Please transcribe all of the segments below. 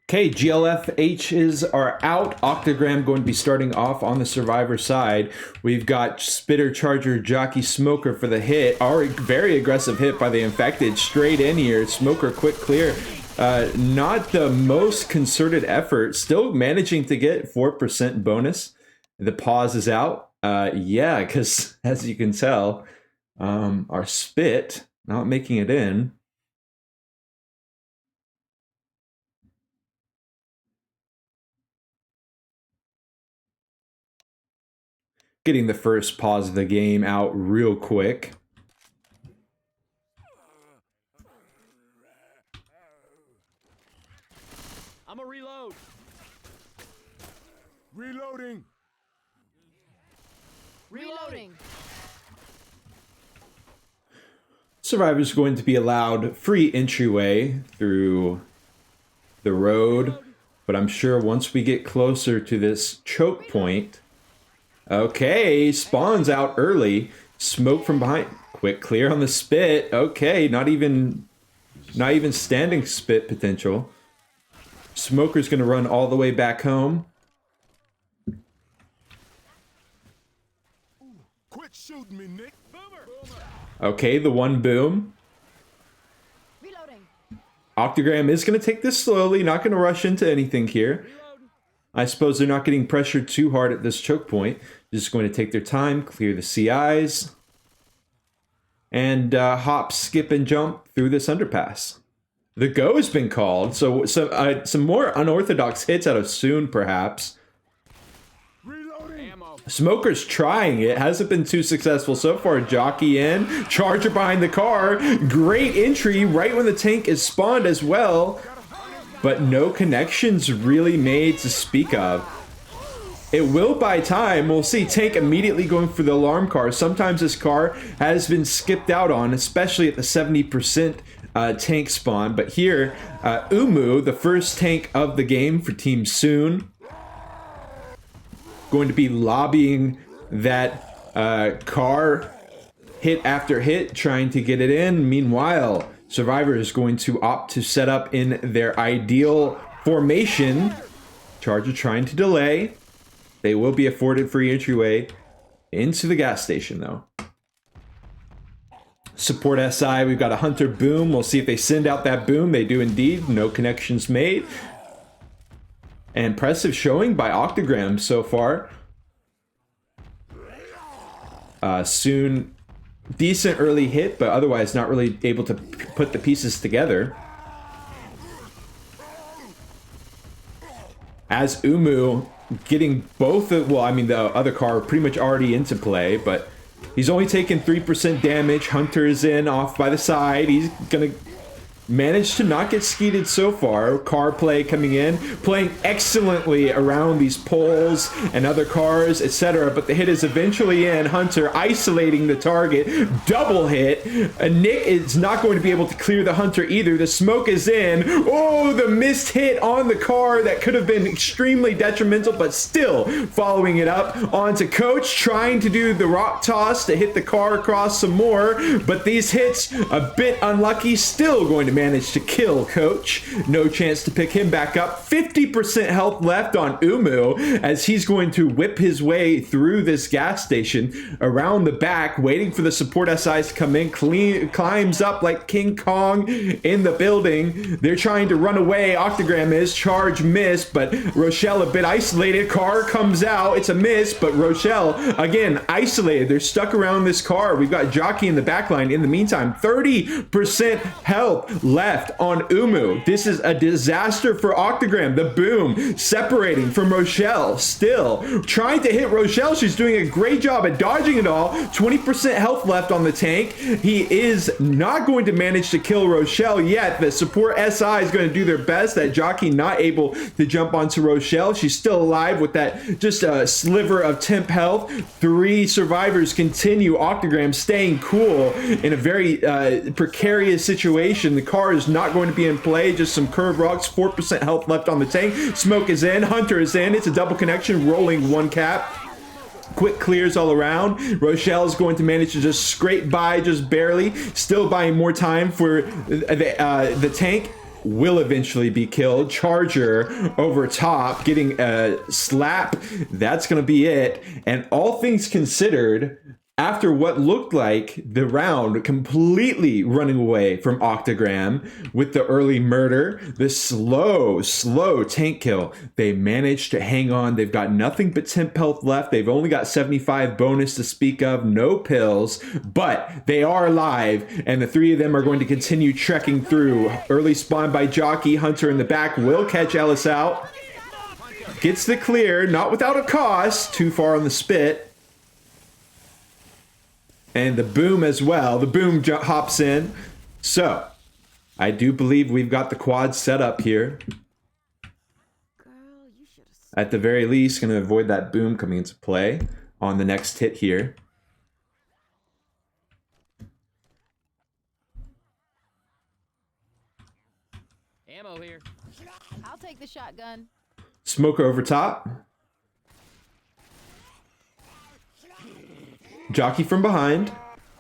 Okay, GLFHs are out. Octagram going to be starting off on the survivor side. We've got Spitter, Charger, Jockey, Smoker for the hit. Already very aggressive hit by the infected. Straight in here. Smoker quick clear. Not the most concerted effort. Still managing to get 4% bonus. The pause is out. Yeah, because as you can tell, our Spit not making it in. Getting the first pause of the game out real quick. I'm a reload. Reloading. Reloading. Survivor's going to be allowed free entryway through the road, but I'm sure once we get closer to this choke point. Okay, spawns out early. Smoke from behind. Quick clear on the Spit. Okay, not even standing Spit potential. Smoker's going to run all the way back home. Quit shooting me, Nick. Okay, the one boom. Reloading. Octagram is going to take this slowly, not going to rush into anything here. I suppose they're not getting pressured too hard at this choke point. Just going to take their time, clear the CIs, and hop, skip, and jump through this underpass. The go has been called, so some more unorthodox hits out of Soon, perhaps. Reloading. Smoker's trying it, hasn't been too successful so far. Jockey in, Charger behind the car. Great entry right when the tank is spawned as well, but no connections really made to speak of. It will buy time. We'll see Tank immediately going for the alarm car. Sometimes this car has been skipped out on, especially at the 70% tank spawn. But here, Umu, the first tank of the game for Team Soon, going to be lobbying that car hit after hit, trying to get it in. Meanwhile, Survivor is going to opt to set up in their ideal formation. Charger trying to delay. They will be afforded free entryway into the gas station, though. Support SI, we've got a Hunter boom. We'll see if they send out that boom. They do indeed. No connections made. Impressive showing by Octagram so far. Soon, decent early hit, but otherwise not really able to put the pieces together. As Umu getting both of, well, I mean, the other car pretty much already into play, but he's only taken 3% damage. Hunter is in off by the side. He's gonna manage to not get skeeted so far. Car play coming in, playing excellently around these poles and other cars, etc. But the hit is eventually in. Hunter isolating the target. Double hit. Nick is not going to be able to clear the Hunter either. The smoke is in. Oh, the missed hit on the car that could have been extremely detrimental, but still following it up onto Coach, trying to do the rock toss to hit the car across some more. But these hits, a bit unlucky, still going to manage to kill Coach. No chance to pick him back up. 50% health left on Umu as he's going to whip his way through this gas station around the back, waiting for the support SIs to come in. Climbs up like King Kong in the building. They're trying to run away. Octagram is. Charge miss, but Rochelle a bit isolated. Car comes out. It's a miss, but Rochelle again isolated. They're stuck around this car. We've got Jockey in the back line. In the meantime, 30% health left on Umu. This is a disaster for Octagram. The boom separating from Rochelle. Still trying to hit Rochelle. She's doing a great job at dodging it all. 20% health left on the tank. He is not going to manage to kill Rochelle yet. The support SI is going to do their best. That Jockey not able to jump onto Rochelle. She's still alive with that just a sliver of temp health. 3 survivors continue. Octagram staying cool in a very precarious situation. The car is not going to be in play. Just some curved rocks. 4% health left on the tank. Smoke is in. Hunter is in. It's a double connection. Rolling one cap. Quick clears all around. Rochelle is going to manage to just scrape by just barely. Still buying more time for the tank. will eventually be killed. Charger over top, getting a slap. That's going to be it. And all things considered, after what looked like the round completely running away from Octagram with the early murder, the slow tank kill, they managed to hang on. They've got nothing but temp health left. They've only got 75 bonus to speak of, no pills, but they are alive, and the three of them are going to continue trekking through. Early spawn by Jockey. Hunter in the back will catch Ellis out. Gets the clear, not without a cost. Too far on the spit. And the boom as well. The boom hops in. So, I do believe we've got the quad set up here. At the very least, going to avoid that boom coming into play on the next hit here. Ammo here. I'll take the shotgun. Smoker over top. Jockey from behind.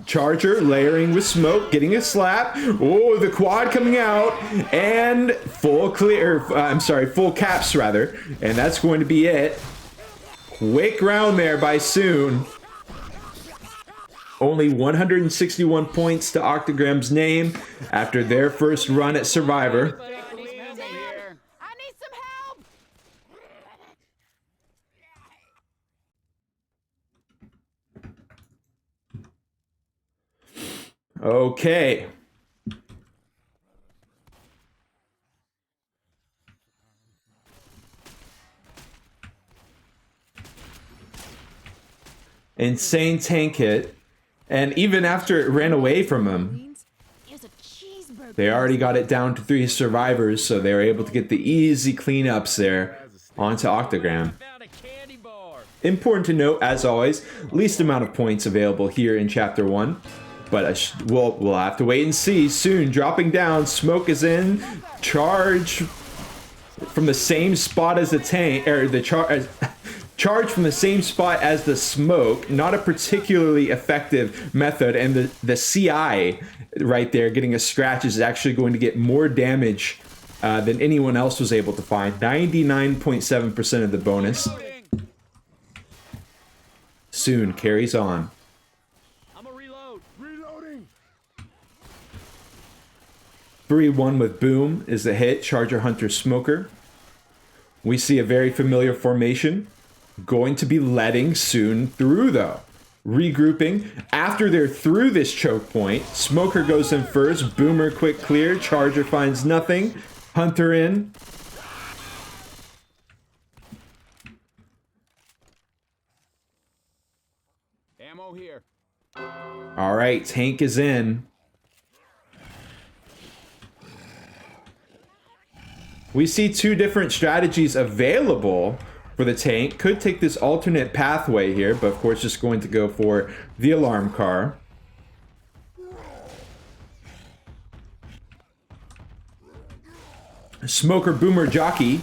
Charger layering with smoke, getting a slap. Oh, the quad coming out. And full clear. Full caps rather. And that's going to be it. Quick round there by Soon. Only 161 points to Octagram's name after their first run at Survivor. I need some help. Okay. Insane tank hit. And even after it ran away from him, they already got it down to 3 survivors, so they were able to get the easy cleanups there onto Octagram. Important to note, as always, least amount of points available here in Chapter 1. But we'll have to wait and see. Soon, dropping down, smoke is in. Charge from the same spot as the tank, or the charge from the same spot as the smoke. Not a particularly effective method, and the CI right there getting a scratch is actually going to get more damage than anyone else was able to find. 99.7% of the bonus. Soon carries on. 3-1 with boom is the hit. Charger, Hunter, Smoker. We see a very familiar formation. Going to be letting Soon through though. Regrouping. After they're through this choke point, Smoker goes in first. Boomer quick clear. Charger finds nothing. Hunter in. Ammo here. All right, tank is in. We see 2 different strategies available for the tank. Could take this alternate pathway here, but of course just going to go for the alarm car. Smoker, Boomer, Jockey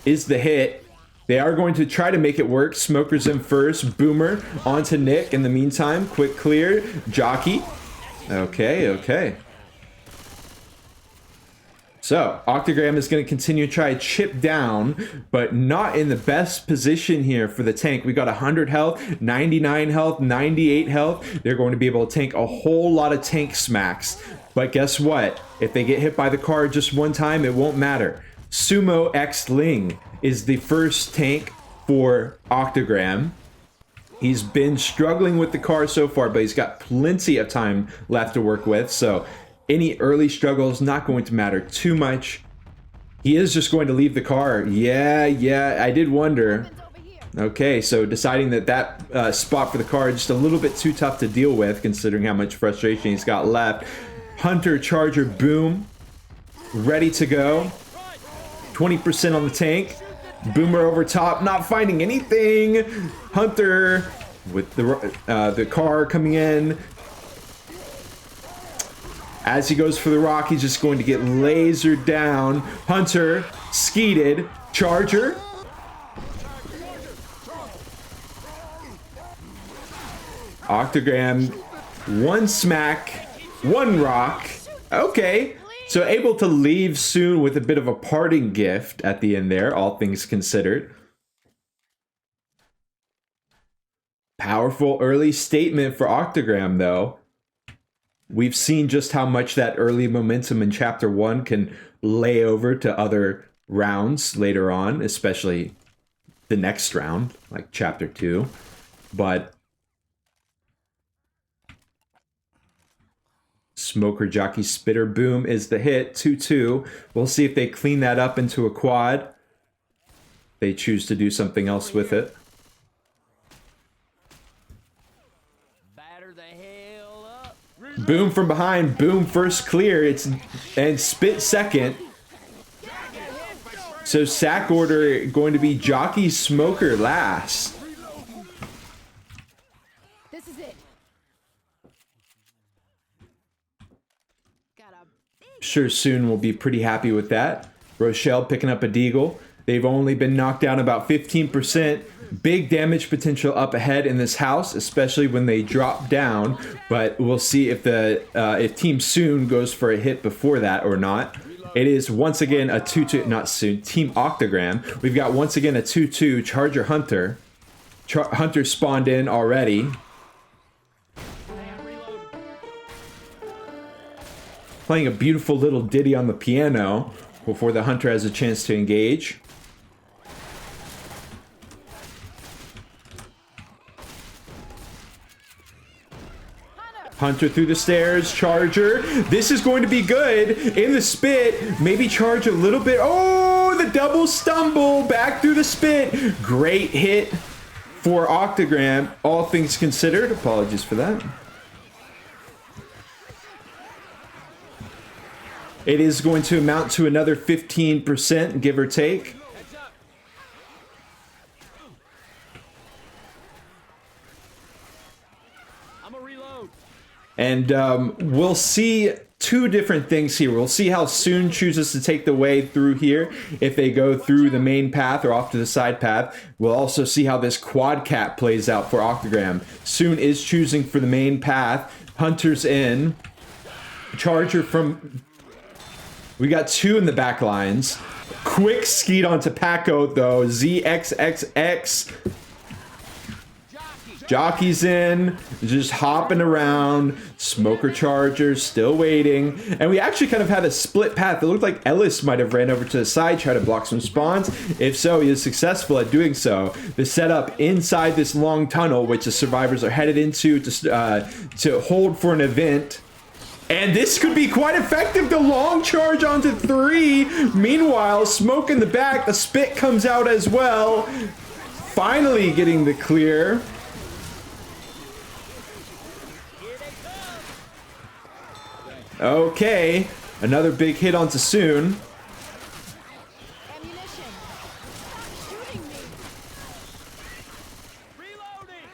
is the hit. They are going to try to make it work. Smoker's in first. Boomer onto Nick. In the meantime, quick clear. Jockey. Okay. So, Octagram is going to continue to try to chip down, but not in the best position here for the tank. We got 100 health, 99 health, 98 health. They're going to be able to tank a whole lot of tank smacks. But guess what? If they get hit by the car just one time, it won't matter. Sumo X Ling is the first tank for Octagram. He's been struggling with the car so far, but he's got plenty of time left to work with, so any early struggles not going to matter too much. He is just going to leave the car. Yeah, I did wonder. Okay, so deciding that spot for the car is just a little bit too tough to deal with, considering how much frustration he's got left. Hunter, Charger, Boom, ready to go. 20% on the tank. Boomer over top, not finding anything. Hunter with the car coming in. As he goes for the rock, he's just going to get lasered down. Hunter, skeeted. Charger. Octagram, 1 smack, 1 rock. Okay. So able to leave soon with a bit of a parting gift at the end there, all things considered. Powerful early statement for Octagram, though. We've seen just how much that early momentum in Chapter 1 can lay over to other rounds later on, especially the next round, like Chapter 2. But Smoker Jockey Spitter Boom is the hit, 2-2. We'll see if they clean that up into a quad. They choose to do something else with it. Boom from behind, Boom first clear, and Spit second. So sack order going to be Jockey Smoker last. This is it. Sure soon we'll be pretty happy with that. Rochelle picking up a deagle. They've only been knocked down about 15%. Big damage potential up ahead in this house, especially when they drop down. But we'll see if if Team Soon goes for a hit before that or not. It is once again a 2-2, not Soon, Team Octagram. We've got once again a 2-2 Charger Hunter. Hunter spawned in already. Playing a beautiful little ditty on the piano before the Hunter has a chance to engage. Hunter through the stairs, Charger. This is going to be good. In the spit, maybe charge a little bit. Oh, the double stumble back through the spit. Great hit for Octagram, all things considered. Apologies for that. It is going to amount to another 15%, give or take. And we'll see two different things here. We'll see how Soon chooses to take the way through here, if they go through the main path or off to the side path. We'll also see how this quad cap plays out for Octagram. Soon is choosing for the main path. Hunter's in. Charger from... We got two in the back lines. Quick skeet onto Paco, though. ZXXX. Jockey's in, just hopping around. Smoker Charger still waiting. And we actually kind of had a split path. It looked like Ellis might have ran over to the side, tried to block some spawns. If so, he is successful at doing so. The setup inside this long tunnel, which the survivors are headed into to hold for an event. And this could be quite effective. The long charge onto 3. Meanwhile, Smoke in the back. The spit comes out as well. Finally getting the clear. Okay, another big hit onto Soon. Ammunition. Stop shooting me. Reloading.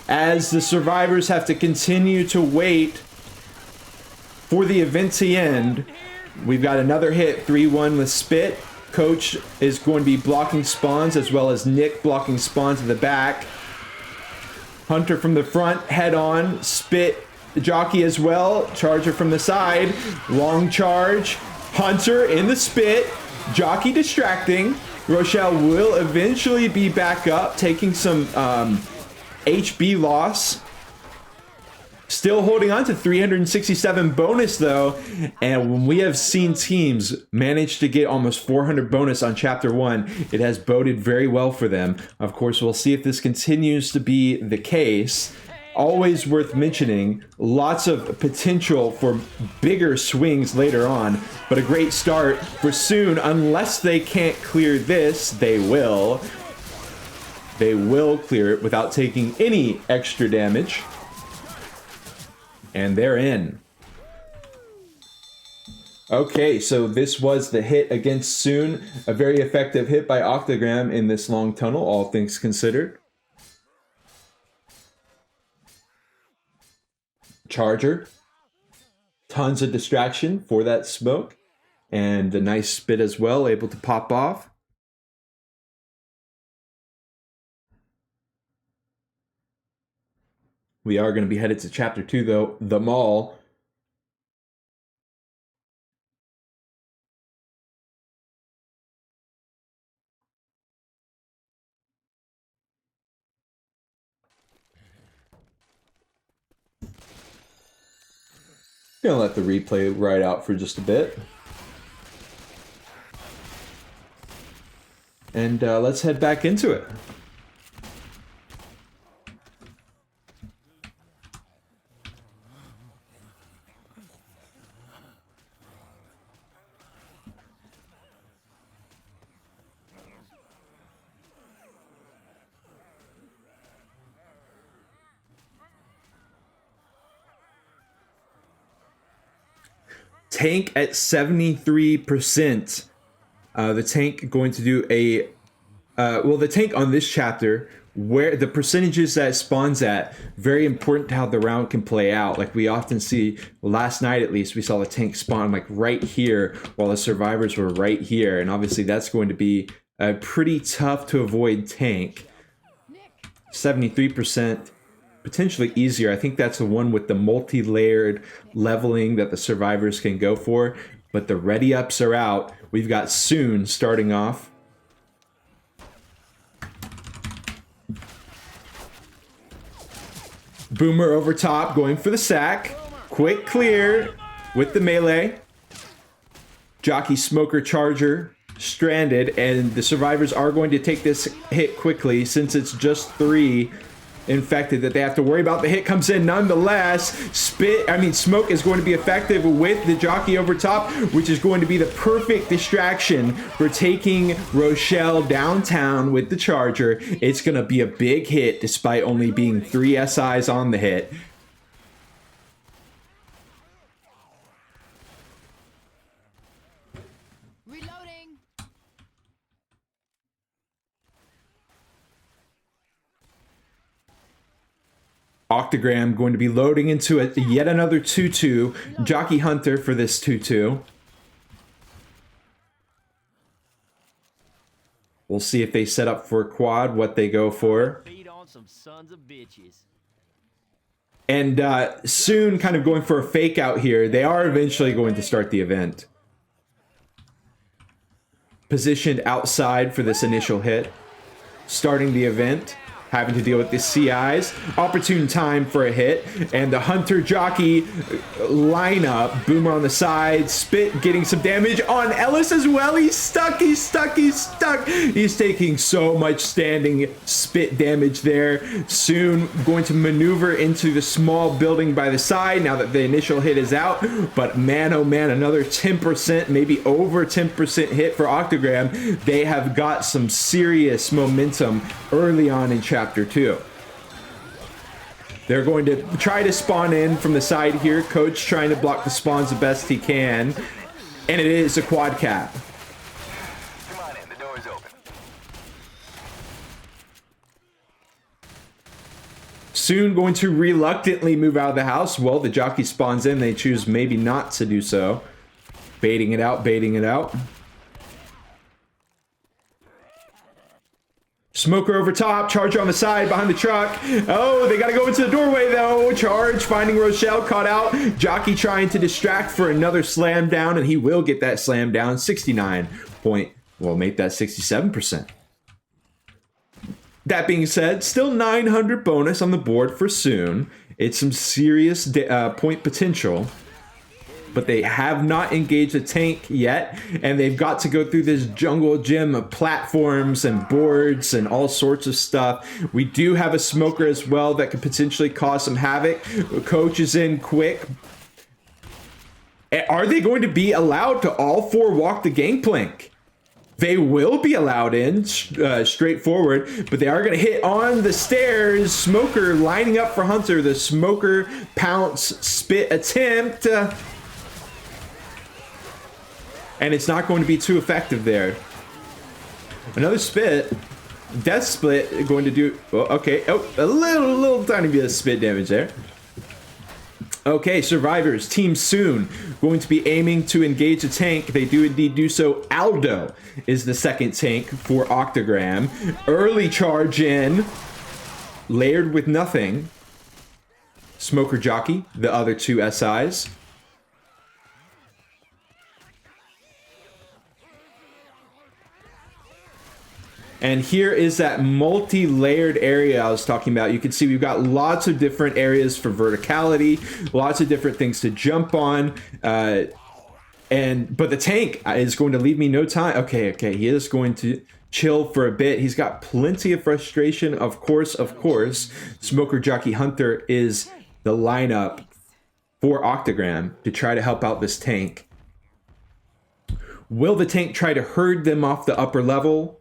As the survivors have to continue to wait for the event to end, we've got another hit, 3-1 with Spit. Coach is going to be blocking spawns, as well as Nick blocking spawns at the back. Hunter from the front, head on. Spit, Jockey as well. Charger from the side. Long charge. Hunter in the spit. Jockey distracting. Rochelle will eventually be back up, taking some HB loss. Still holding on to 367 bonus, though. And when we have seen teams manage to get almost 400 bonus on Chapter 1, it has boded very well for them. Of course, we'll see if this continues to be the case. Always worth mentioning, lots of potential for bigger swings later on, but a great start for Soon. Unless they can't clear this, they will. They will clear it without taking any extra damage. And they're in. Okay, so this was the hit against Soon. A very effective hit by Octagram in this long tunnel, all things considered. Charger. Tons of distraction for that smoke. And a nice spit as well, able to pop off. We are going to be headed to Chapter 2, though, the mall. Gonna let the replay ride out for just a bit. And let's head back into it. Tank at 73%. The tank going to do a... well, the tank on this chapter, where the percentages that it spawns at, very important to how the round can play out. Like we often see, last night at least, we saw the tank spawn like right here, while the survivors were right here. And obviously that's going to be pretty tough to avoid tank. 73%. Potentially easier. I think that's the one with the multi-layered leveling that the survivors can go for. But the ready ups are out. We've got Soon starting off. Boomer over top, going for the sack. Quick clear with the melee. Jockey, Smoker, Charger, stranded. And the survivors are going to take this hit quickly since it's just 3 infected that they have to worry about. The hit comes in nonetheless. Smoke is going to be effective with the Jockey over top, which is going to be the perfect distraction for taking Rochelle downtown with the Charger. It's going to be a big hit despite only being 3 SIs on the hit. Octagram going to be loading into yet another 2-2. Jockey Hunter for this 2-2. We'll see if they set up for a quad, what they go for. And Soon kind of going for a fake out here. They are eventually going to start the event. Positioned outside for this initial hit. Starting the event. Having to deal with the CIs. Opportune time for a hit. And the Hunter Jockey lineup. Boomer on the side. Spit getting some damage on Ellis as well. He's stuck. He's stuck. He's stuck. He's taking so much standing spit damage there. Soon going to maneuver into the small building by the side now that the initial hit is out. But man, oh man, another 10%, maybe over 10% hit for Octagram. They have got some serious momentum early on in Chapter 2. They're going to try to spawn in from the side here. Coach trying to block the spawns the best he can. And it is a quad cap. Come on in, the door is open. Soon going to reluctantly move out of the house. Well, the Jockey spawns in. They choose maybe not to do so. Baiting it out, baiting it out. Smoker over top, Charger on the side, behind the truck. Oh, they gotta go into the doorway though. Charge, finding Rochelle, caught out. Jockey trying to distract for another slam down, and he will get that slam down. 69 point, well, make that 67%. That being said, still 900 bonus on the board for Soon. It's some serious point potential. But they have not engaged a tank yet, and they've got to go through this jungle gym of platforms and boards and all sorts of stuff. We do have a Smoker as well that could potentially cause some havoc. Coach is in quick. Are they going to be allowed to all 4 walk the gangplank? They will be allowed in, straightforward, but they are going to hit on the stairs. Smoker lining up for Hunter. The Smoker pounce spit attempt. And it's not going to be too effective there. Another spit. Death split going to do... Well, okay. Oh, a little tiny bit of spit damage there. Okay, survivors. Team Soon going to be aiming to engage a tank. They do indeed do so. Aldo is the second tank for Octagram. Early charge in. Layered with nothing. Smoker Jockey, the other two SIs. And here is that multi-layered area I was talking about. You can see we've got lots of different areas for verticality, lots of different things to jump on. But the tank is going to leave me no time. Okay, he is going to chill for a bit. He's got plenty of frustration. Of course. Smoker Jockey Hunter is the lineup for Octagram to try to help out this tank. Will the tank try to herd them off the upper level?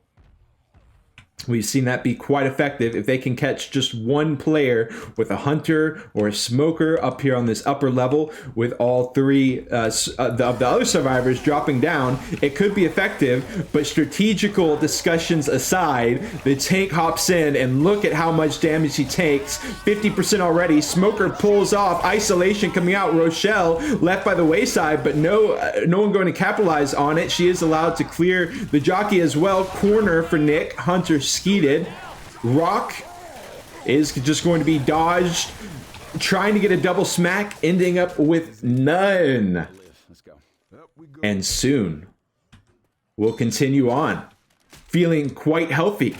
We've seen that be quite effective if they can catch just one player with a hunter or a smoker up here on this upper level with all three of the other survivors dropping down. It could be effective, but strategical discussions aside, the tank hops in and look at how much damage he takes. 50% already. Smoker pulls off. Isolation coming out. Rochelle left by the wayside, but no one going to capitalize on it. She is allowed to clear the jockey as well. Corner for Nick. Hunter skeeted. Rock is just going to be dodged, trying to get a double smack, ending up with none. And soon we'll continue on, feeling quite healthy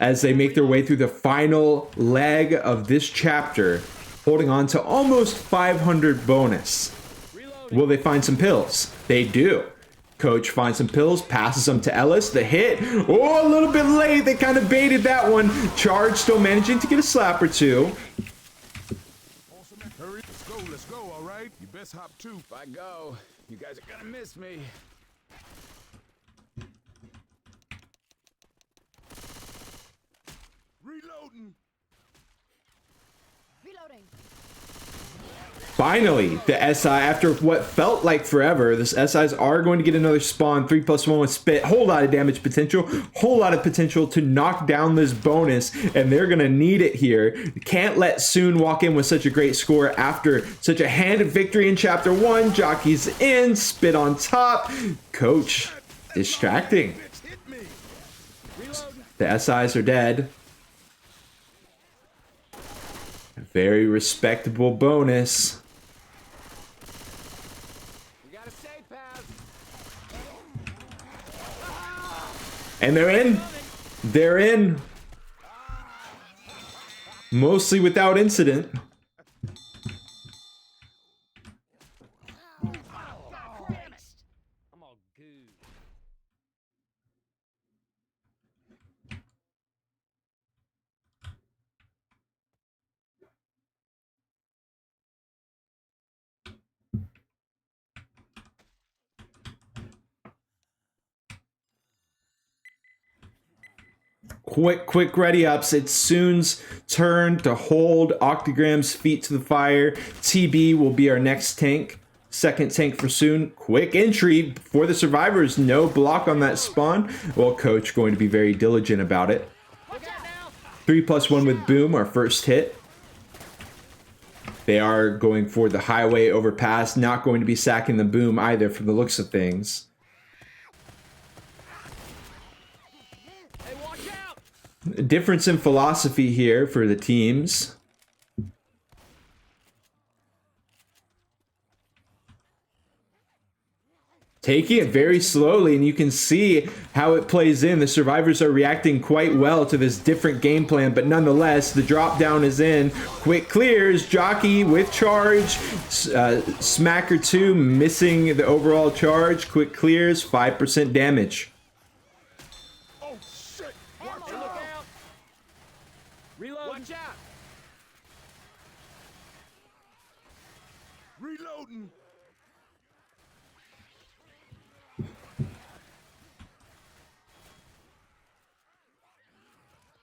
as they make their way through the final leg of this chapter, holding on to almost 500 bonus. Will they find some pills? They do. Coach finds some pills, passes them to Ellis. The hit, a little bit late. They kind of baited that one. Charge still managing to get a slap or two. Hurry, let's go, all right? You best hop too. If I go, you guys are gonna miss me. Reloading. Finally, the SI, after what felt like forever, this SIs are going to get another spawn. 3+1 with spit. Whole lot of damage potential. Whole lot of potential to knock down this bonus, and they're going to need it here. Can't let Soon walk in with such a great score after such a hand of victory in Chapter 1. Jockey's in. Spit on top. Coach distracting. The SIs are dead. A very respectable bonus. And they're in. They're in. Mostly without incident. Quick ready ups. It's Soon's turn to hold Octagram's feet to the fire. TB will be our next tank. Second tank for Soon. Quick entry for the survivors. No block on that spawn. Well, Coach going to be very diligent about it. 3+1 with Boom, our first hit. They are going for the highway overpass. Not going to be sacking the Boom either from the looks of things. Difference in philosophy here for the teams. Taking it very slowly, and you can see how it plays in. The survivors are reacting quite well to this different game plan, but nonetheless, the drop down is in. Quick clears, Jockey with charge. Smack or two, missing the overall charge. Quick clears, 5% damage. Watch out! Reloading.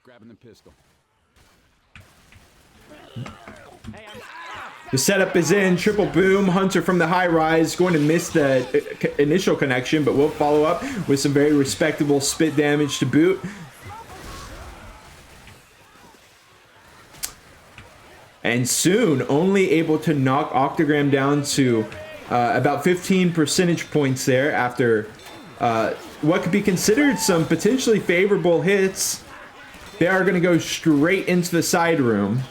Grabbing the pistol. The setup is in. Triple Boom. Hunter from the high rise. Going to miss the initial connection, but we'll follow up with some very respectable spit damage to boot. And Soon only able to knock Octagram down to about 15 percentage points there after what could be considered some potentially favorable hits. They are going to go straight into the side room.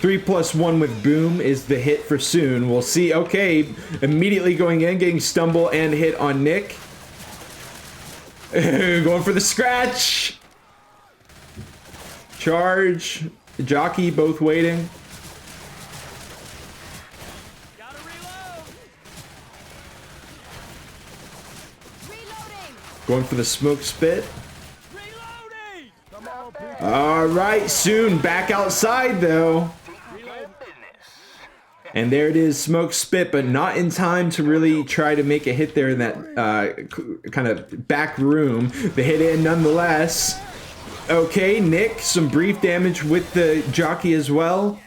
3+1 with boom is the hit for Soon. We'll see. Okay, immediately going in, getting stumble and hit on Nick. Going for the scratch. Charge. Jockey both waiting. Gotta reload. Reloading. Going for the smoke spit. Reloading. Come on, people. All right, Soon back outside though. And there it is, smoke spit, but not in time to really try to make a hit there in that kind of back room. The hit in nonetheless. Okay, Nick, some brief damage with the jockey as well.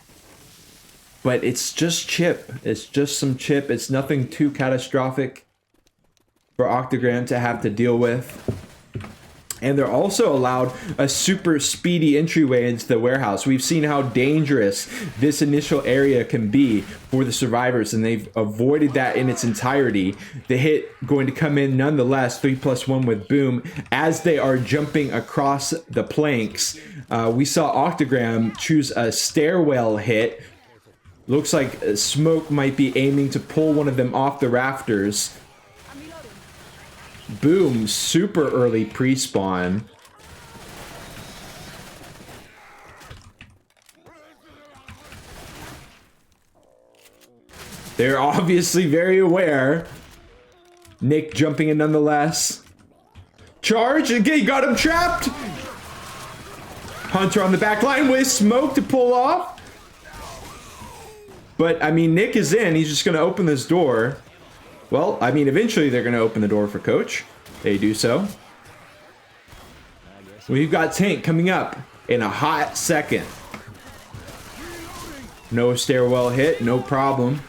But it's just chip. It's just some chip. It's nothing too catastrophic for Octagram to have to deal with. And they're also allowed a super speedy entryway into the warehouse. We've seen how dangerous this initial area can be for the survivors, and they've avoided that in its entirety. The hit going to come in nonetheless, 3+1 with boom, as they are jumping across the planks. We saw Octagram choose a stairwell hit. Looks like Smoke might be aiming to pull one of them off the rafters. Boom, super early pre-spawn. They're obviously very aware. Nick jumping in nonetheless. Charge, again, got him trapped. Hunter on the back line with Smoke to pull off. But, I mean, Nick is in. He's just going to open this door. Well, I mean, eventually they're going to open the door for Coach. They do so. We've got Tank coming up in a hot second. No stairwell hit, no problem.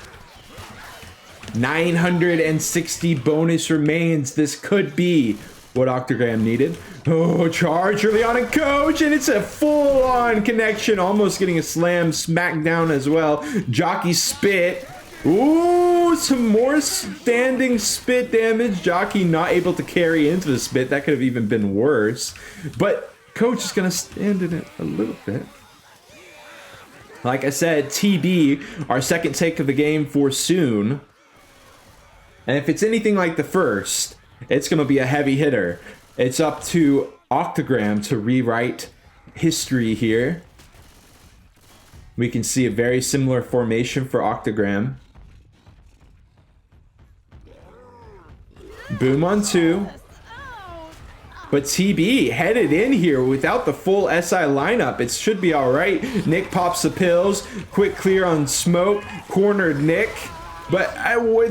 960 bonus remains. This could be what Octagram needed. Oh, charge early on in Coach, and it's a full-on connection. Almost getting a slam smack down as well. Jockey spit. Ooh, some more standing spit damage. Jockey not able to carry into the spit. That could have even been worse. But Coach is going to stand in it a little bit. Like I said, TB, our second take of the game for Soon. And if it's anything like the first, it's going to be a heavy hitter. It's up to Octagram to rewrite history here. We can see a very similar formation for Octagram. Boom on 2. But TB headed in here without the full SI lineup. It should be all right. Nick pops the pills. Quick clear on Smoke. Cornered Nick. But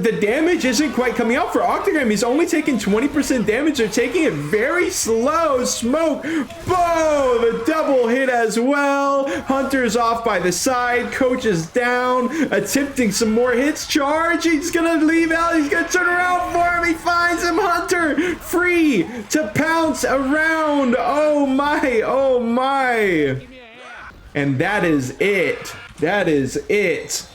the damage isn't quite coming out for Octagram. He's only taking 20% damage. They're taking it very slow. Smoke. Boom! The double hit as well. Hunter's off by the side. Coach is down. Attempting some more hits. Charge. He's going to leave out. He's going to turn around for him. He finds him. Hunter free to pounce around. Oh my. Oh my. And that is it. That is it.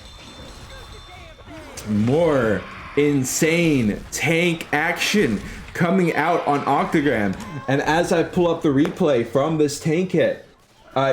More insane tank action coming out on Octagram. And as I pull up the replay from this tank hit,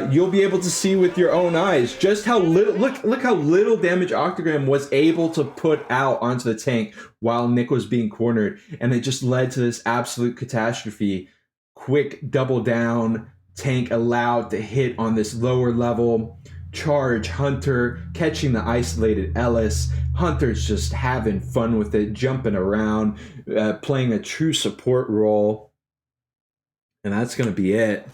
you'll be able to see with your own eyes just how little, look how little damage Octagram was able to put out onto the tank while Nick was being cornered. And it just led to this absolute catastrophe. Quick double down, tank allowed to hit on this lower level. Charge Hunter, catching the isolated Ellis. Hunter's just having fun with it, jumping around, playing a true support role. And that's going to be it.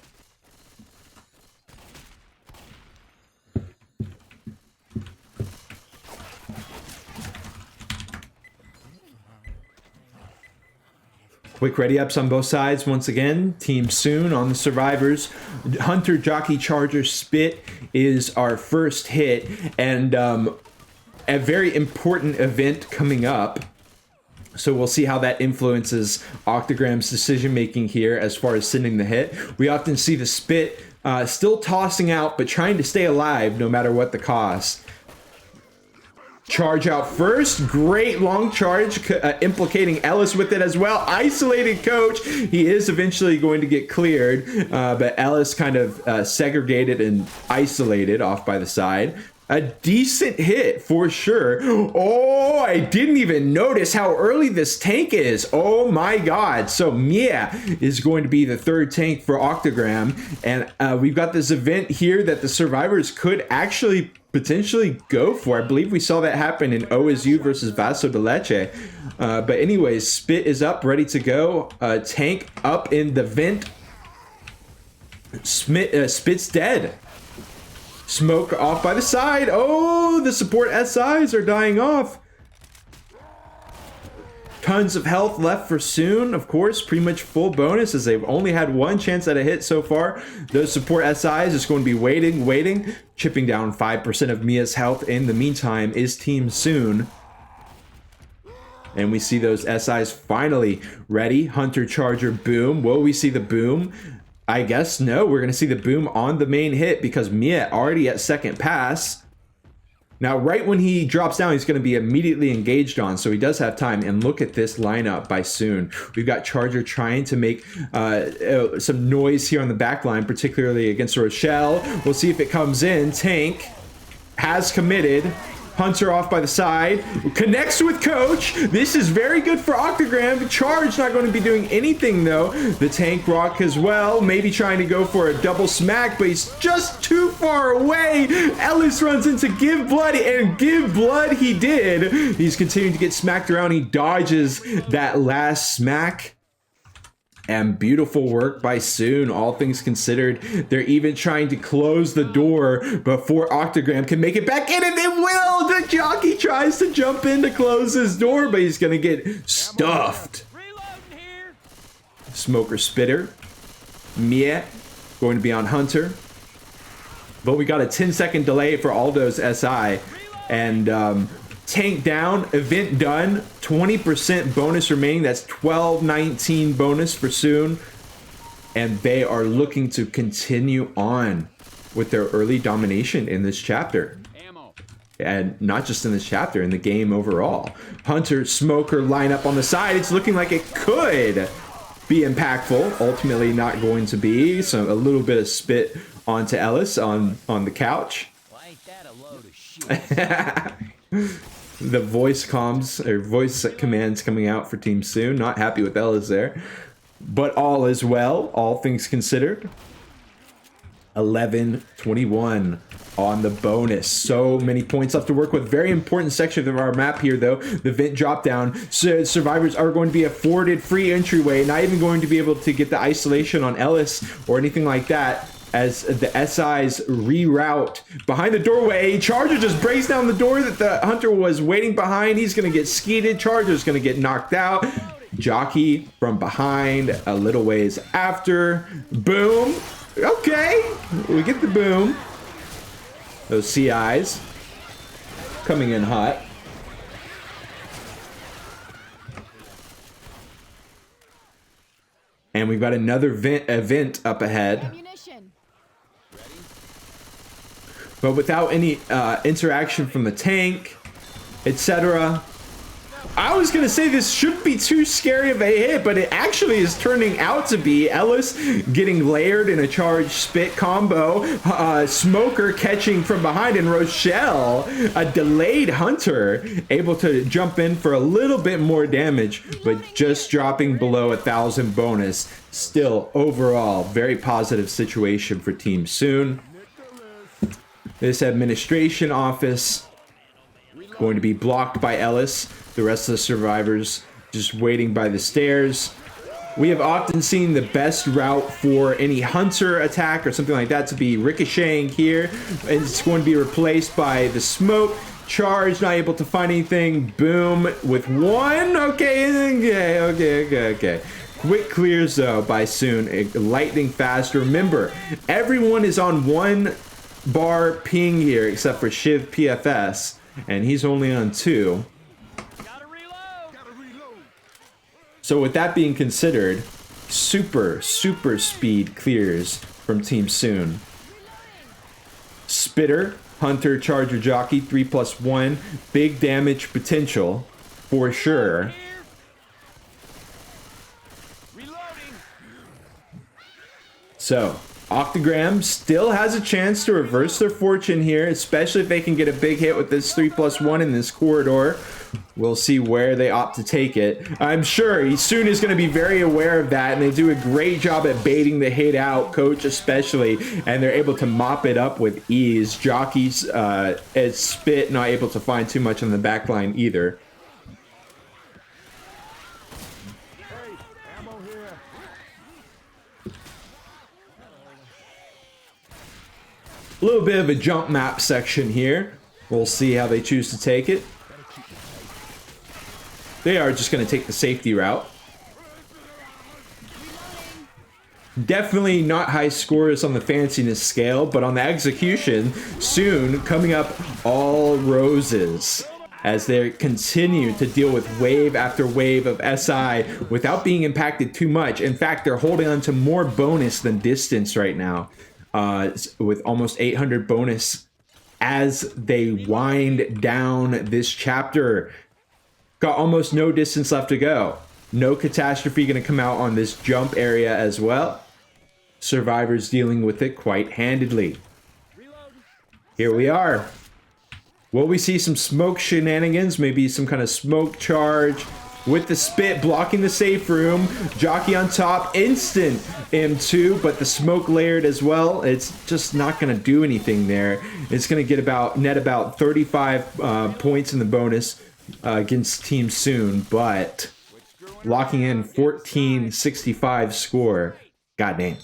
Quick ready ups on both sides once again. Team Soon on the survivors. Hunter, Jockey, Charger, Spit is our first hit. And a very important event coming up. So we'll see how that influences Octagram's decision making here as far as sending the hit. We often see the Spit still tossing out, but trying to stay alive no matter what the cost. Charge out first. Great long charge, implicating Ellis with it as well. Isolated Coach. He is eventually going to get cleared, but Ellis kind of segregated and isolated off by the side. A decent hit for sure. Oh, I didn't even notice how early this tank is. Oh my god. So Mia is going to be the third tank for Octagram. And we've got this event here that the survivors could actually potentially go for. I believe we saw that happen in OSU versus Vaso de Leche. But anyways, Spit is up, ready to go. Tank up in the vent. Spit's dead. Smoke off by the side. Oh, the support SIs are dying off. Tons of health left for Soon, of course, pretty much full bonus as they've only had one chance at a hit so far. Those support SIs is going to be waiting, chipping down 5% of Mia's health. In the meantime is Team Soon. And we see those SIs finally ready. Hunter, Charger, Boom. Will we see the Boom? I guess no, we're going to see the Boom on the main hit because Mia already at second pass. Now, right when he drops down, he's going to be immediately engaged on, so he does have time. And look at this lineup by Soon. We've got Charger trying to make some noise here on the back line, particularly against Rochelle. We'll see if it comes in. Tank has committed. Hunter off by the side, connects with Coach. This is very good for Octagram. Charge not going to be doing anything though. The tank rock as well, maybe trying to go for a double smack, but he's just too far away. Ellis runs into Give Blood, and Give Blood he did. He's continuing to get smacked around. He dodges that last smack. And beautiful work by Soon, all things considered. They're even trying to close the door before Octagram can make it back in, and it will! The jockey tries to jump in to close his door, but he's gonna get stuffed. Smoker Spitter. Mia going to be on Hunter. But we got a 10-second delay for Aldo's SI. And tank down, event done, 20% bonus remaining. That's 12-19 bonus for Soon. And they are looking to continue on with their early domination in this chapter. And not just in this chapter, in the game overall. Hunter, Smoker line up on the side. It's looking like it could be impactful. Ultimately not going to be. So a little bit of spit onto Ellis on the couch. Why ain't that a load of shit? The voice commands coming out for Team Soon. Not happy with Ellis there. But all is well, all things considered. 11-21 on the bonus. So many points left to work with. Very important section of our map here, though. The vent drop down. So survivors are going to be afforded free entryway. Not even going to be able to get the isolation on Ellis or anything like that. As the SIs reroute behind the doorway, Charger just breaks down the door that the Hunter was waiting behind. He's going to get skeeted. Charger's going to get knocked out. Jockey from behind a little ways after. Boom. Okay, we get the Boom. Those CIs coming in hot. And we've got another event up ahead. But without any interaction from the tank, etc. I was going to say this shouldn't be too scary of a hit, but it actually is turning out to be. Ellis getting layered in a charged spit combo. Smoker catching from behind, and Rochelle, a delayed Hunter, able to jump in for a little bit more damage, but just dropping below 1,000 bonus. Still, overall, very positive situation for Team Soon. This administration office going to be blocked by Ellis. The rest of the survivors just waiting by the stairs. We have often seen the best route for any Hunter attack or something like that to be ricocheting here. And it's going to be replaced by the smoke. Charge, not able to find anything. Boom with one. Okay. Quick clears though by Soon. Lightning fast. Remember, everyone is on one bar ping here except for Shiv PFS. And he's only on 2. So with that being considered, super speed clears from Team Soon. Spitter, Hunter, Charger, Jockey, 3+1. Big damage potential for sure. So Octagram still has a chance to reverse their fortune here, especially if they can get a big hit with this 3+1 in this corridor. We'll see where they opt to take it. I'm sure he soon is going to be very aware of that, and they do a great job at baiting the hit out, Coach especially, and they're able to mop it up with ease. Jockeys at Spit not able to find too much on the back line either. A little bit of a jump map section here. We'll see how they choose to take it. They are just going to take the safety route. Definitely not high scores on the fanciness scale, but on the execution, soon coming up all roses as they continue to deal with wave after wave of SI without being impacted too much. In fact, they're holding on to more bonus than distance right now. With almost 800 bonus as they wind down this chapter. Got almost no distance left to go. No catastrophe going to come out on this jump area as well. Survivors dealing with it quite handedly. Here we are. Will we see some smoke shenanigans? Maybe some kind of smoke charge with the Spit blocking the safe room. Jockey on top, instant M2, but the smoke layered as well. It's just not going to do anything there. It's going to get net about 35 points in the bonus against Team Soon, but locking in 1465 score. God damn.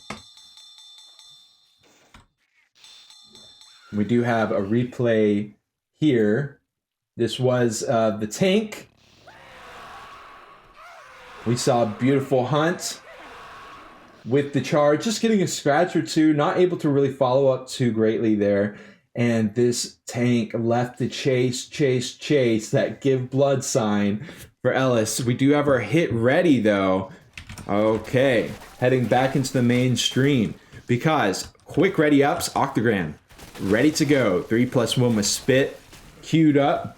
We do have a replay here. This was the tank. We saw a beautiful hunt with the charge, just getting a scratch or two, not able to really follow up too greatly there. And this tank left to chase that give blood sign for Ellis. We do have our hit ready though. Okay, heading back into the mainstream because quick ready ups, Octagram, ready to go. 3+1 with Spit, queued up.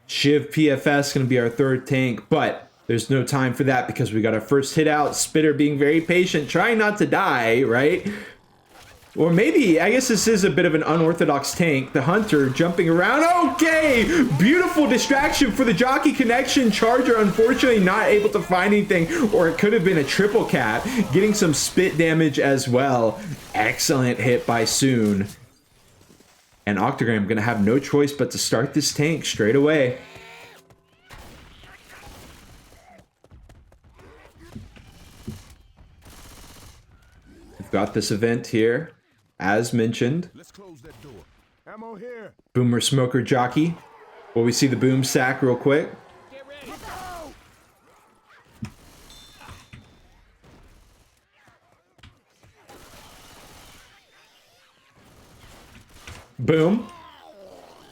Shiv PFS going to be our third tank, but there's no time for that because we got our first hit out. Spitter being very patient, trying not to die, right? Or maybe, I guess this is a bit of an unorthodox tank. The Hunter jumping around. Okay! Beautiful distraction for the Jockey connection. Charger, unfortunately, not able to find anything, or it could have been a triple cap. Getting some Spit damage as well. Excellent hit by Soon. And Octagram going to have no choice but to start this tank straight away. We've got this event here, as mentioned. Let's close that door. Ammo here. Boomer Smoker Jockey. Will we see the boom sack real quick? Get ready. Boom.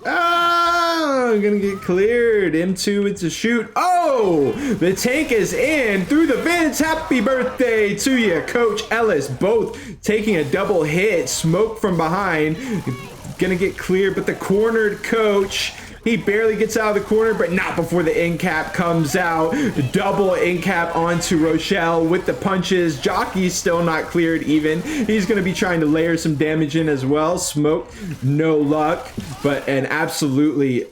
Ah, gonna get cleared. M2 it's a shoot. Oh, the tank is in through the vents. Happy birthday to you, Coach Ellis. Both taking a double hit. Smoke from behind. Gonna get cleared, but the cornered Coach, he barely gets out of the corner, but not before the end cap comes out. Double end cap onto Rochelle with the punches. Jockey's still not cleared even. He's going to be trying to layer some damage in as well. Smoke, no luck, but an absolutely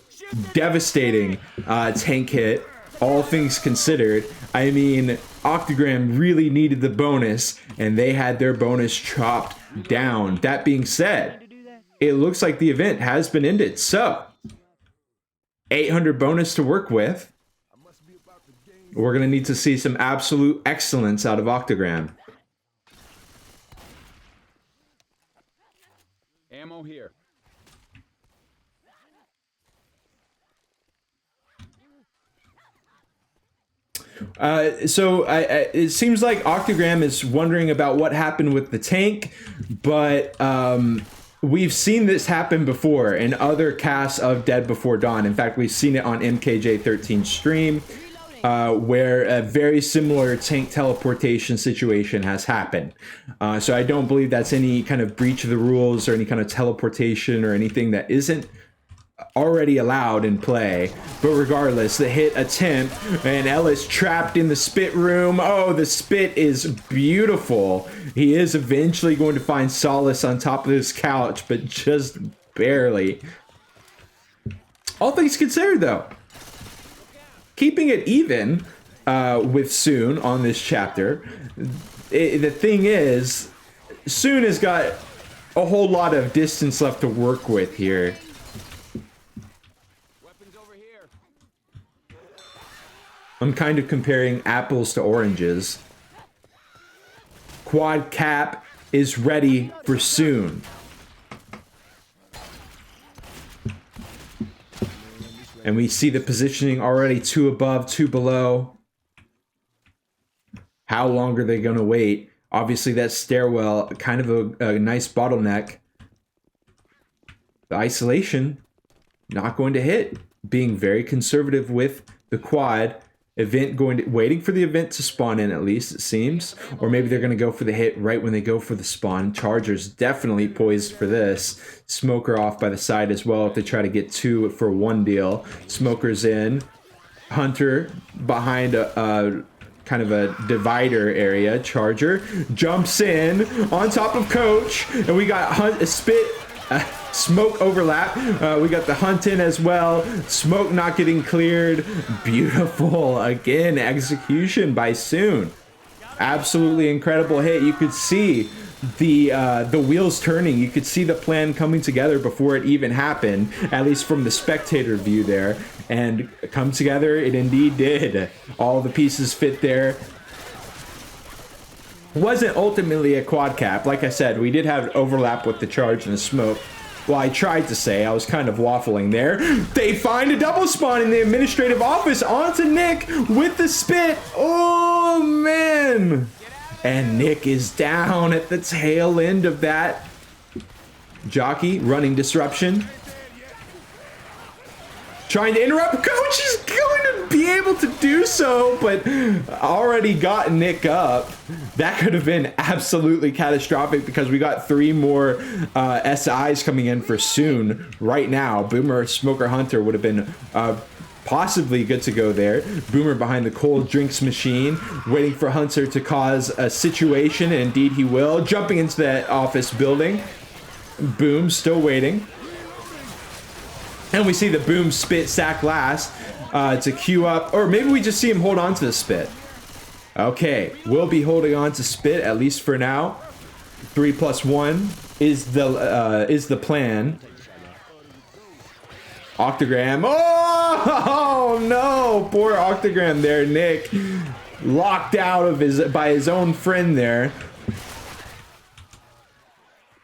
devastating tank hit, all things considered. I mean, Octagram really needed the bonus, and they had their bonus chopped down. That being said, it looks like the event has been ended. So 800 bonus to work with. We're going to need to see some absolute excellence out of Octagram. Ammo here. It seems like Octagram is wondering about what happened with the tank, but we've seen this happen before in other casts of Dead Before Dawn. In fact, we've seen it on MKJ13's stream, where a very similar tank teleportation situation has happened. So I don't believe that's any kind of breach of the rules or any kind of teleportation or anything that isn't already allowed in play. But regardless, the hit attempt, and Ellis trapped in the spit room. Oh, the spit is beautiful. He is eventually going to find solace on top of this couch, but just barely. All things considered, though, keeping it even with Soon on this chapter. The thing is, Soon has got a whole lot of distance left to work with here. Weapons over here. I'm kind of comparing apples to oranges. Quad cap is ready for Soon. And we see the positioning already 2 above, 2 below. How long are they going to wait? Obviously, that stairwell, kind of a nice bottleneck. The isolation, not going to hit. Being very conservative with the quad. Event waiting for the event to spawn in, at least, it seems. Or maybe they're going to go for the hit right when they go for the spawn. Charger's definitely poised for this. Smoker off by the side as well if they try to get 2 for 1 deal. Smoker's in. Hunter behind a kind of a divider area. Charger jumps in on top of Coach. And we got Smoke overlap. We got the hunt in as well. Smoke not getting cleared. Beautiful. Again, execution by Soon. Absolutely incredible hit. You could see the wheels turning. You could see the plan coming together before it even happened, at least from the spectator view there. And come together, it indeed did. All the pieces fit there. Wasn't ultimately a quad cap. Like I said, we did have overlap with the charge and the smoke. Well, I tried to say, I was kind of waffling there. They find a double spawn in the administrative office onto Nick with the spit. Oh, man. And Nick is down at the tail end of that. Jockey running disruption. Trying to interrupt. Coach is going to be able to do so, but already got Nick up. That could have been absolutely catastrophic because we got 3 more SIs coming in for Soon right now. Boomer, Smoker, Hunter would have been possibly good to go there. Boomer behind the cold drinks machine, waiting for Hunter to cause a situation, and indeed he will. Jumping into that office building. Boom, still waiting. And we see the Boom spit sack last to queue up, or maybe we just see him hold on to the spit. Okay, we'll be holding on to spit at least for now. 3+1 is the plan. Octagram. Oh no, poor Octagram there, Nick, locked out of by his own friend there.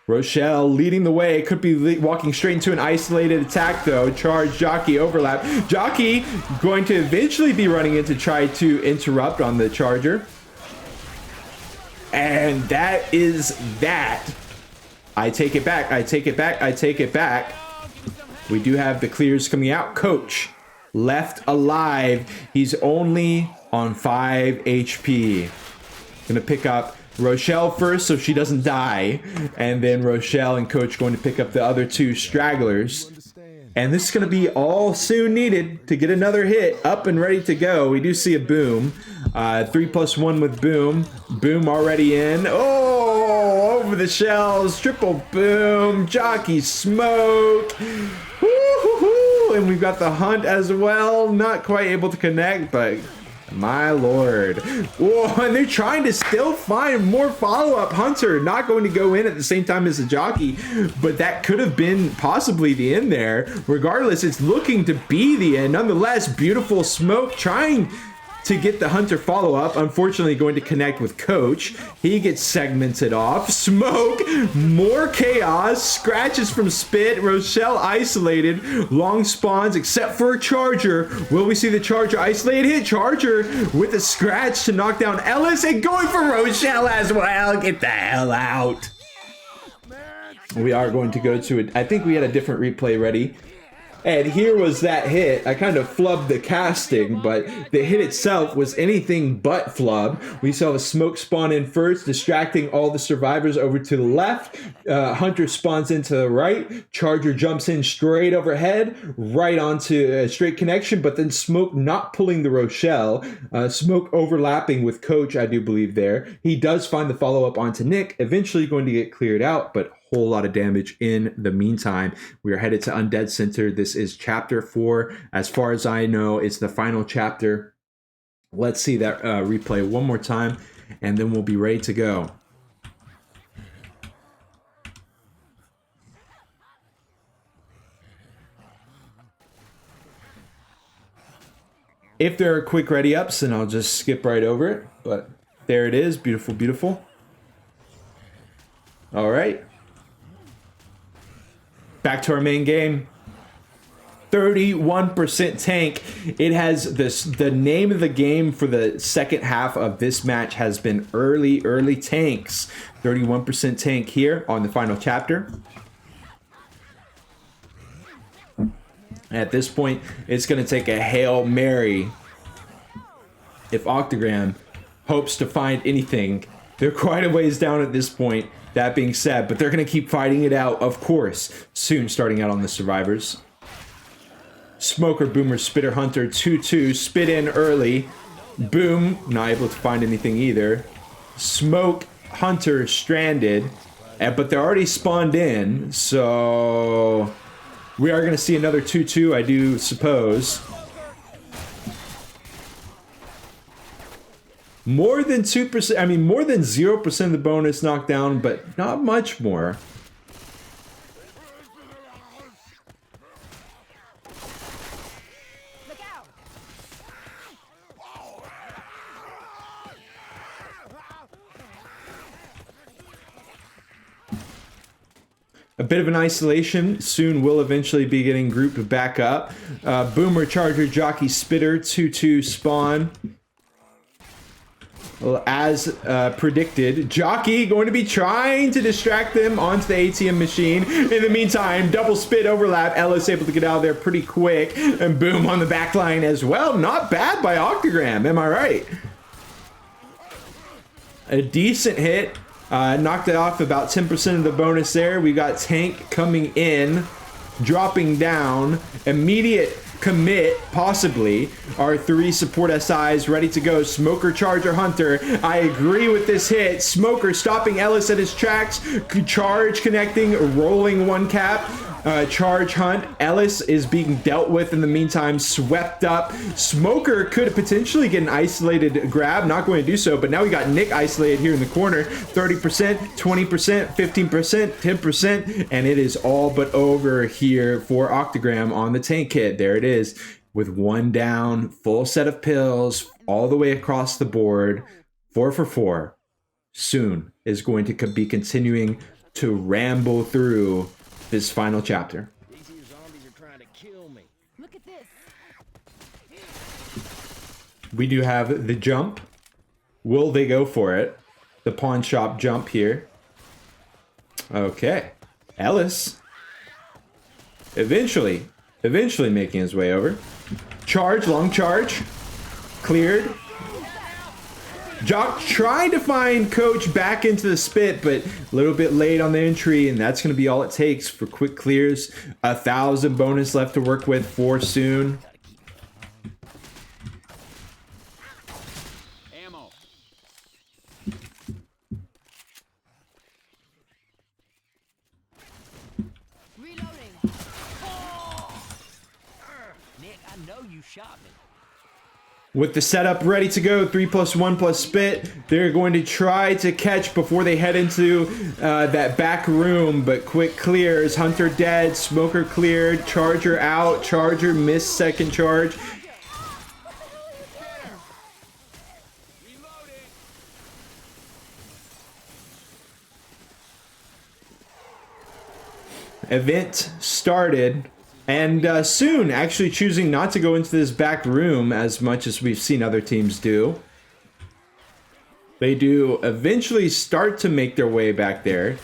Rochelle leading the way, could be walking straight into an isolated attack though. Charge, Jockey, overlap. Jockey going to eventually be running in to try to interrupt on the Charger. And that is that. I take it back, I take it back, I take it back. We do have the clears coming out. Coach left alive. He's only on 5 HP. Gonna pick up Rochelle first so she doesn't die, and then Rochelle and Coach going to pick up the other 2 stragglers. And this is going to be all Soon needed to get another hit up and ready to go. We do see a Boom. 3+1 with Boom. Boom already in. Oh, over the shells. Triple Boom. Jockey Smoke. Woo-hoo-hoo. And we've got the Hunt as well. Not quite able to connect, but my lord. Whoa, and they're trying to still find more follow-up. Hunter not going to go in at the same time as the Jockey, but that could have been possibly the end there. Regardless, it's looking to be the end. Nonetheless, beautiful Smoke trying to get the Hunter follow-up. Unfortunately, going to connect with Coach. He gets segmented off. Smoke, more chaos. Scratches from Spit. Rochelle isolated. Long spawns except for a Charger. Will we see the Charger isolated? Hit Charger with a scratch to knock down Ellis, and going for Rochelle as well. Get the hell out. We are going to go to it. I think we had a different replay ready. And here was that hit. I kind of flubbed the casting, but the hit itself was anything but flub. We saw the smoke spawn in first, distracting all the survivors over to the left. Hunter spawns into the right. Charger jumps in straight overhead, right onto a straight connection, but then Smoke not pulling the Rochelle. Smoke overlapping with Coach, I do believe there. He does find the follow-up onto Nick, eventually going to get cleared out, but whole lot of damage in the meantime. We are headed to Undead Center. This is chapter 4. As far as I know, it's the final chapter. Let's see that replay one more time, and then we'll be ready to go. If there are quick ready ups, then I'll just skip right over it. But there it is. Beautiful, beautiful. All right. Back to our main game. 31% tank. It has this. The name of the game for the second half of this match has been early tanks. 31% tank here on the final chapter. At this point, it's going to take a Hail Mary if Octagram hopes to find anything. They're quite a ways down at this point. That being said, but they're going to keep fighting it out, of course, soon starting out on the survivors. Smoker, Boomer, Spitter, Hunter, 2-2, spit in early. Boom, not able to find anything either. Smoke, Hunter, stranded, but they're already spawned in, so we are going to see another 2-2, I do suppose. More than 2%, I mean, more than 0% of the bonus knockdown, but not much more. Look out! A bit of an isolation. Soon we'll eventually be getting grouped back up. Boomer, Charger, Jockey, Spitter, 2-2 spawn. Well, as predicted, Jockey going to be trying to distract them onto the ATM machine. In the meantime, double spit overlap. Ellis able to get out of there pretty quick. And Boom on the back line as well. Not bad by Octagram, am I right? A decent hit. Knocked it off about 10% of the bonus there. We got Tank coming in, dropping down. Immediate commit, possibly. Our 3 support SIs ready to go. Smoker, Charger, Hunter. I agree with this hit. Smoker stopping Ellis at his tracks. Charge connecting, rolling 1 cap. Charge Hunt. Ellis is being dealt with in the meantime, swept up. Smoker could potentially get an isolated grab, not going to do so, but now we got Nick isolated here in the corner. 30%, 20%, 15%, 10%, and it is all but over here for Octagram on the tank hit. There it is, with 1 down, full set of pills, all the way across the board. 4 for 4. Soon is going to be continuing to ramble through this final chapter. These here zombies are trying to kill me. Look at this. We do have the jump. Will they go for it? The pawn shop jump here. Okay. Ellis. Eventually making his way over. Charge, long charge. Cleared. Jock trying to find Coach back into the spit, but a little bit late on the entry, and that's going to be all it takes for quick clears. 1,000 bonus left to work with for soon. Ammo. Reloading. Nick, I know you shot me. With the setup ready to go, 3+1+ spit, they're going to try to catch before they head into that back room, but quick clears. Hunter dead, Smoker cleared, Charger out, Charger missed second charge. Event started. And soon, actually choosing not to go into this back room as much as we've seen other teams do. They do eventually start to make their way back there.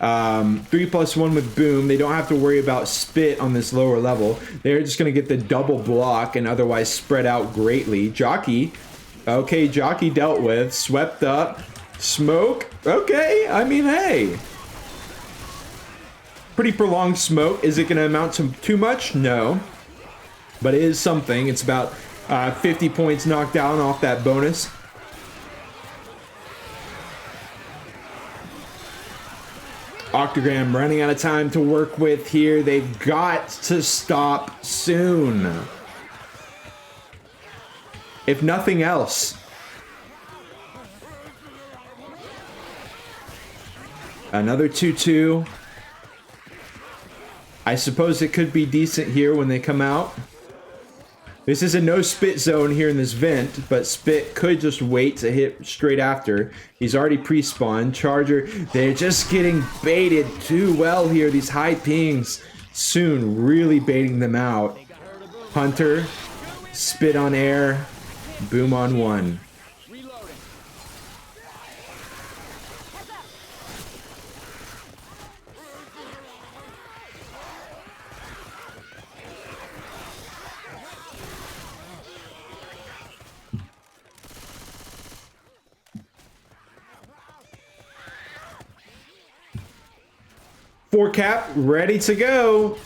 3+1 with Boom. They don't have to worry about Spit on this lower level. They're just going to get the double block and otherwise spread out greatly. Jockey. Okay, Jockey dealt with. Swept up. Smoke. Okay, I mean, hey. Pretty prolonged smoke. Is it going to amount to too much? No. But it is something. It's about 50 points knocked down off that bonus. Octagram running out of time to work with here. They've got to stop soon. If nothing else. Another 2-2. I suppose it could be decent here when they come out. This is a no spit zone here in this vent, but Spit could just wait to hit straight after. He's already pre-spawned. Charger, they're just getting baited too well here. These high pings soon really baiting them out. Hunter, Spit on air, Boom on one. Four cap, ready to go.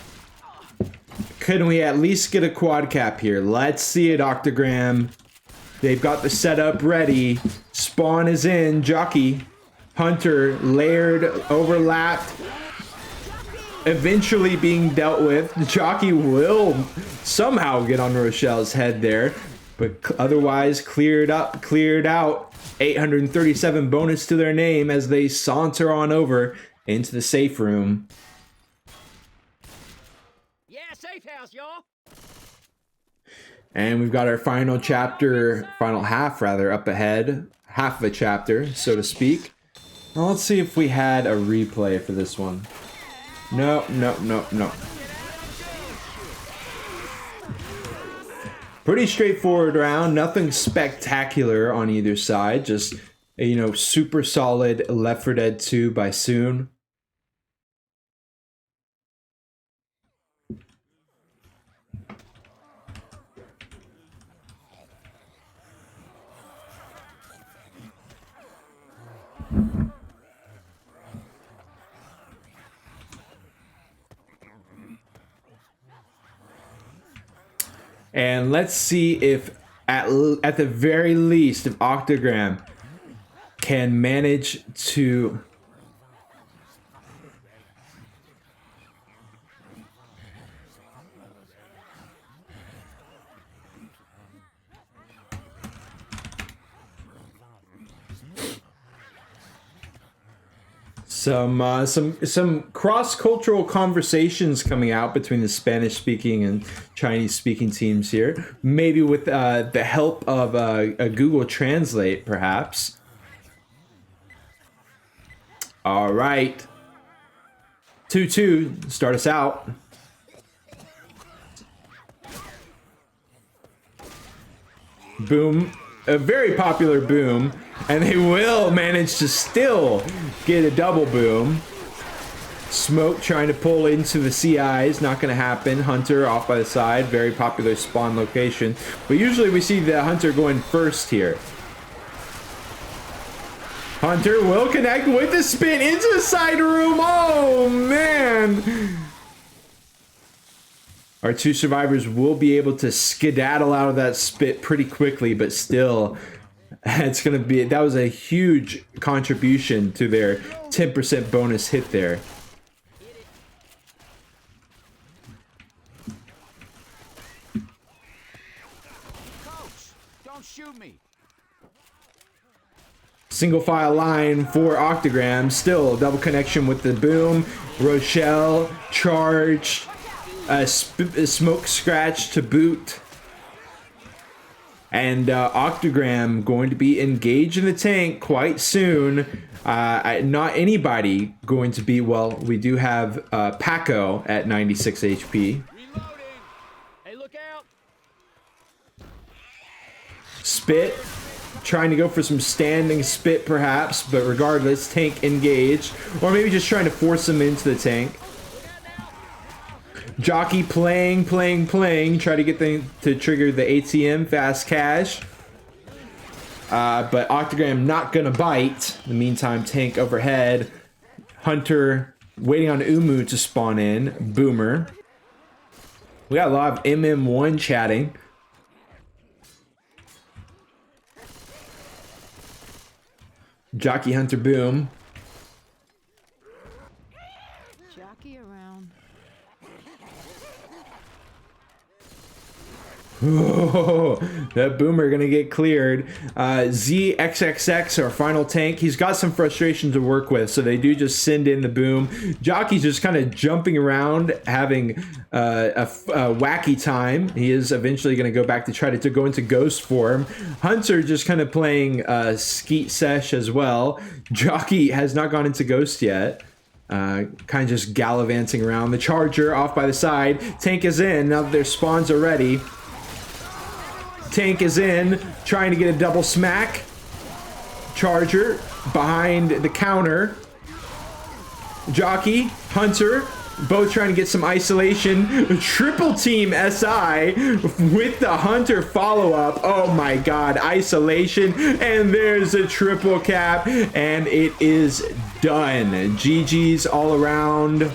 Couldn't we at least get a quad cap here? Let's see it, Octagram. They've got the setup ready. Spawn is in. Jockey. Hunter, layered, overlapped. Eventually being dealt with. Jockey will somehow get on Rochelle's head there. But otherwise, cleared up, cleared out. 837 bonus to their name as they saunter on over into the safe room. Yeah, safe house, y'all. And we've got our final chapter, final half rather, up ahead. Half of a chapter, so to speak. Now let's see if we had a replay for this one. No. Pretty straightforward round, nothing spectacular on either side. Just, you know, super solid Left 4 Dead 2 by Soon. And let's see if, at the very least, if Octagram can manage to... Some cross-cultural conversations coming out between the Spanish-speaking and Chinese-speaking teams here. Maybe with the help of a Google Translate, perhaps. All right. 2-2, start us out. Boom. A very popular Boom. And they will manage to still get a double Boom. Smoke trying to pull into the CIs. Not going to happen. Hunter off by the side. Very popular spawn location. But usually we see the Hunter going first here. Hunter will connect with the spin into the side room. Oh, man. Our two survivors will be able to skedaddle out of that spit pretty quickly, but still... It's going to be, that was a huge contribution to their 10% bonus hit there. Coach, don't shoot me. Single file line for Octagram. Still double connection with the Boom. Rochelle charged. Smoke scratch to boot. And Octagram going to be engaged in the tank quite soon. Not anybody going to be, well, we do have Paco at 96 HP. Reloading. Hey, look out. Spit trying to go for some standing spit perhaps, but regardless, tank engaged. Or maybe just trying to force him into the tank. Jockey playing, try to get them to trigger the ATM, fast cash. But Octagram not gonna bite. In the meantime, tank overhead. Hunter waiting on Umu to spawn in. Boomer. We got a lot of MM1 chatting. Jockey, Hunter, Boom. Jockey around. Oh, that Boomer gonna get cleared. ZXXX, our final tank. He's got some frustration to work with, so they do just send in the Boom. Jockey's just kind of jumping around, having a wacky time. He is eventually gonna go back to try to go into ghost form. Hunter just kind of playing Skeet Sesh as well. Jockey has not gone into ghost yet. Kind of just gallivanting around. The Charger off by the side. Tank is in now that their spawns are ready. Tank is in, trying to get a double smack. Charger behind the counter. Jockey, Hunter, both trying to get some isolation. Triple team SI with the Hunter follow-up. Oh my god, isolation. And there's a triple cap, and it is done. GG's all around.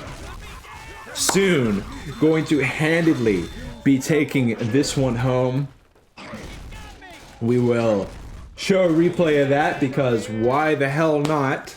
Soon going to handedly be taking this one home. We will show a replay of that because why the hell not?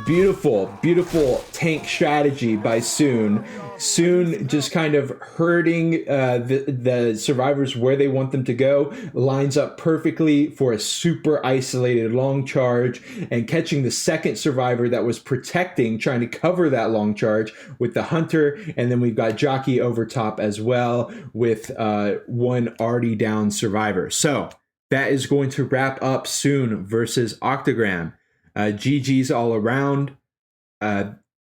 Beautiful tank strategy by Soon. Soon just kind of herding the survivors where they want them to go. Lines up perfectly for a super isolated long charge and catching the second survivor that was protecting, trying to cover that long charge with the Hunter. And then we've got Jockey over top as well with one already down survivor. So that is going to wrap up Soon versus Octagram. GG's all around.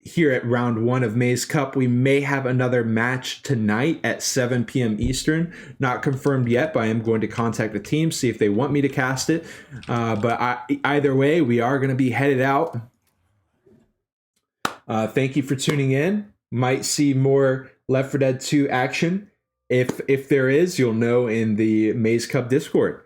Here at round 1 of Mase Cup, we may have another match tonight at 7 p.m. Eastern. Not confirmed yet, but I am going to contact the team, see if they want me to cast it. Either way, we are going to be headed out. Thank you for tuning in. Might see more Left 4 Dead 2 action. If there is, you'll know in the Mase Cup Discord.